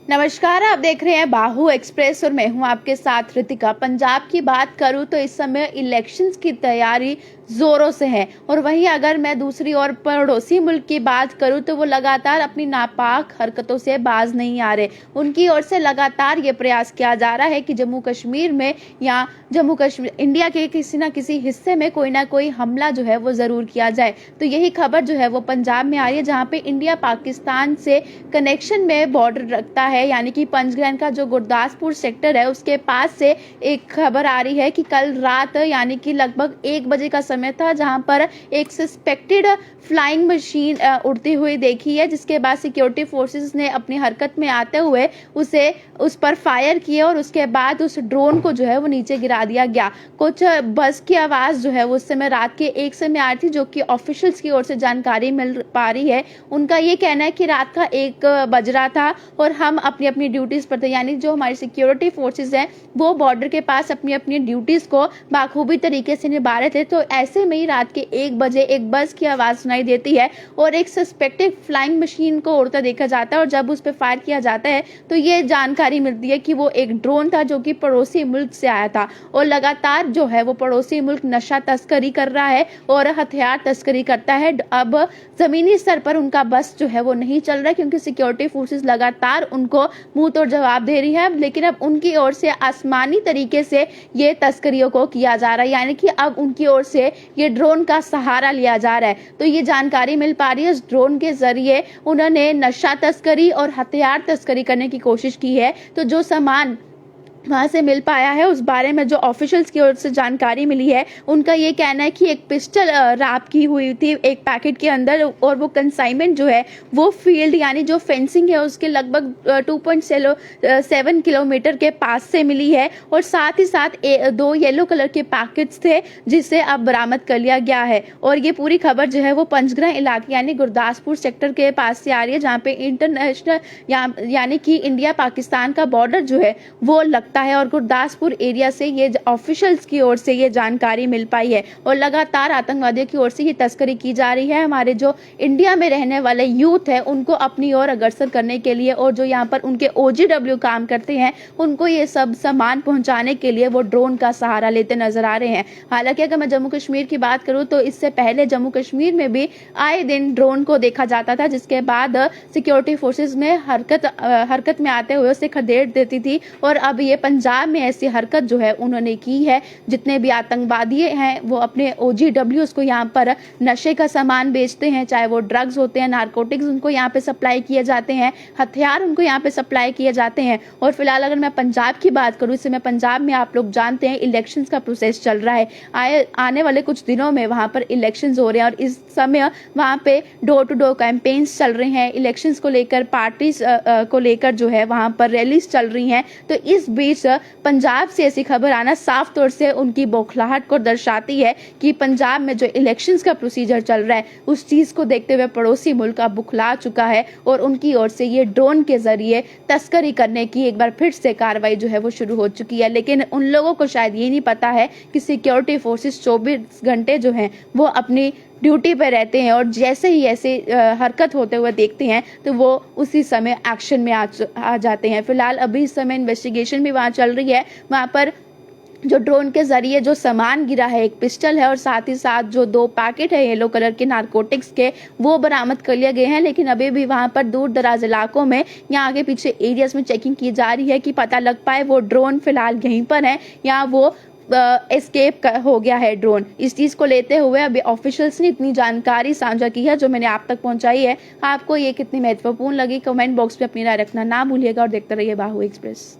नमस्कार, आप देख रहे हैं बाहु एक्सप्रेस और मैं हूं आपके साथ रितिका। पंजाब की बात करूं तो इस समय इलेक्शंस की तैयारी जोरों से है और वहीं अगर मैं दूसरी ओर पड़ोसी मुल्क की बात करूं तो वो लगातार अपनी नापाक हरकतों से बाज नहीं आ रहे। उनकी ओर से लगातार ये प्रयास किया जा रहा है कि जम्मू कश्मीर में या जम्मू कश्मीर इंडिया के किसी ना किसी हिस्से में कोई ना कोई हमला जो है वो जरूर किया जाए। तो यही खबर जो है वो पंजाब में आ रही है, जहाँ पे इंडिया पाकिस्तान से कनेक्शन में बॉर्डर रखता है, यानी कि पंचगढ़ का जो गुरदासपुर सेक्टर है उसके पास से एक खबर आ रही है कि कल रात यानी कि लगभग 1 बजे का समय था, जहां पर एक सस्पेक्टेड फ्लाइंग मशीन उड़ती हुई देखी है, जिसके बाद सिक्योरिटी फोर्सेस ने अपनी हरकत में आते हुए उस पर फायर किए और उसके बाद उस ड्रोन को जो है वो नीचे गिरा दिया गया। कुछ बस की आवाज जो है वो उस समय रात के 1 समय आ रही थी, जो कि ऑफिशियल्स की ओर से जानकारी मिल पा रही है। उनका ये कहना है कि रात का 1 बज रहा था और हम अपनी अपनी ड्यूटीज पर थे, यानी जो हमारी सिक्योरिटी फोर्सेस हैं वो बॉर्डर के पास अपनी अपनी ड्यूटीज को बाखूबी तरीके से निभा रहे थे। तो ऐसे में ही रात के 1 बजे एक बस की आवाज सुनाई देती है और एक सस्पेक्टेड फ्लाइंग मशीन को उड़ता देखा जाता है और जब उस पर फायर किया जाता है तो ये जानकारी मिलती है कि वो एक ड्रोन था जो कि पड़ोसी मुल्क से आया था और लगातार जो है वो पड़ोसी मुल्क नशा तस्करी कर रहा है और हथियार तस्करी करता है। अब जमीनी स्तर पर उनका बस जो है वो नहीं चल रहा है, क्योंकि सिक्योरिटी फोर्सेस लगातार उनको मुंह तोड़ जवाब दे रही है। लेकिन अब उनकी ओर से आसमानी तरीके से ये तस्करियों को किया जा रहा है, यानी कि अब उनकी ओर से ये ड्रोन का सहारा लिया जा रहा है। तो ये जानकारी मिल पा रही है, इस ड्रोन के जरिए उन्होंने नशा तस्करी और हथियार तस्करी करने की कोशिश की है। तो जो सामान वहां से मिल पाया है उस बारे में जो ऑफिशियल्स की ओर से जानकारी मिली है, उनका ये कहना है कि एक पिस्टल रैप की हुई थी एक पैकेट के अंदर और वो कंसाइनमेंट जो है वो फील्ड यानी जो फेंसिंग है उसके लगभग 2.7 किलोमीटर के पास से मिली है और साथ ही साथ 2 येलो कलर के पैकेट्स थे जिसे अब बरामद कर लिया गया है। और ये पूरी खबर जो है वो पंचगढ़ इलाके यानी गुरदासपुर सेक्टर के पास से आ रही है, जहाँ पे इंटरनेशनल यानी कि इंडिया पाकिस्तान का बॉर्डर जो है वो लगता है और गुरदासपुर एरिया से ये ऑफिशियल्स की ओर से ये जानकारी मिल पाई है और लगातार आतंकवादियों की ओर से ये तस्करी की जा रही है। हमारे जो इंडिया में रहने वाले यूथ है उनको अपनी ओर अग्रसर करने के लिए और जो यहाँ पर उनके OGW काम करते हैं उनको ये सब सामान पहुंचाने के लिए वो ड्रोन का सहारा लेते नजर आ रहे हैं। हालांकि अगर मैं जम्मू कश्मीर की बात करूं तो इससे पहले जम्मू कश्मीर में भी आए दिन ड्रोन को देखा जाता था, जिसके बाद सिक्योरिटी फोर्सेज में हरकत में आते हुए उसे खदेड़ देती थी और अब ये पंजाब में ऐसी हरकत जो है उन्होंने की है। जितने भी आतंकवादी हैं वो अपने OGWs को यहाँ पर नशे का सामान बेचते हैं, चाहे वो ड्रग्स होते हैं, नारकोटिक्स उनको यहाँ पे सप्लाई किए जाते हैं, हथियार उनको यहाँ पे सप्लाई किए जाते हैं। और फिलहाल अगर मैं पंजाब की बात करूँ, इस समय पंजाब में आप लोग जानते हैं इलेक्शंस का प्रोसेस चल रहा है। आने वाले कुछ दिनों में वहाँ पर इलेक्शंस हो रहे हैं और इस समय वहाँ पे डोर टू डोर कैंपेन्स चल रहे हैं। इलेक्शंस को लेकर पार्टीज को लेकर जो है वहाँ पर रैलीज चल रही हैं। तो इस बीच पंजाब से ऐसी खबर आना साफ तौर से उनकी बौखलाहट को दर्शाती है कि पंजाब में जो इलेक्शंस का प्रोसीजर चल रहा है उस चीज को देखते हुए पड़ोसी मुल्क अब बुखला चुका है और उनकी ओर से ये ड्रोन के जरिए तस्करी करने की एक बार फिर से कार्रवाई जो है वो शुरू हो चुकी है। लेकिन उन लोगों को शायद ये नहीं पता है कि सिक्योरिटी फोर्सेस 24 घंटे जो हैं वो अपनी ड्यूटी पे रहते हैं और जैसे ही ऐसे हरकत होते हुए देखते हैं तो वो उसी समय एक्शन में आ जाते हैं। फिलहाल अभी इस समय इन्वेस्टिगेशन भी वहाँ चल रही है। वहाँ पर जो ड्रोन के जरिए जो सामान गिरा है, एक पिस्टल है और साथ ही साथ जो 2 पैकेट है येलो कलर के नारकोटिक्स के, वो बरामद कर लिए गए हैं। लेकिन अभी भी वहां पर दूर दराज इलाकों में या आगे पीछे एरियाज में चेकिंग की जा रही है कि पता लग पाए वो ड्रोन फिलहाल यहीं पर है या वो एस्केप हो गया है ड्रोन। इस चीज को लेते हुए अभी ऑफिशियल्स ने इतनी जानकारी साझा की है जो मैंने आप तक पहुंचाई है। आपको ये कितनी महत्वपूर्ण लगी, कमेंट बॉक्स में अपनी राय रखना ना भूलिएगा और देखते रहिए बाहु एक्सप्रेस।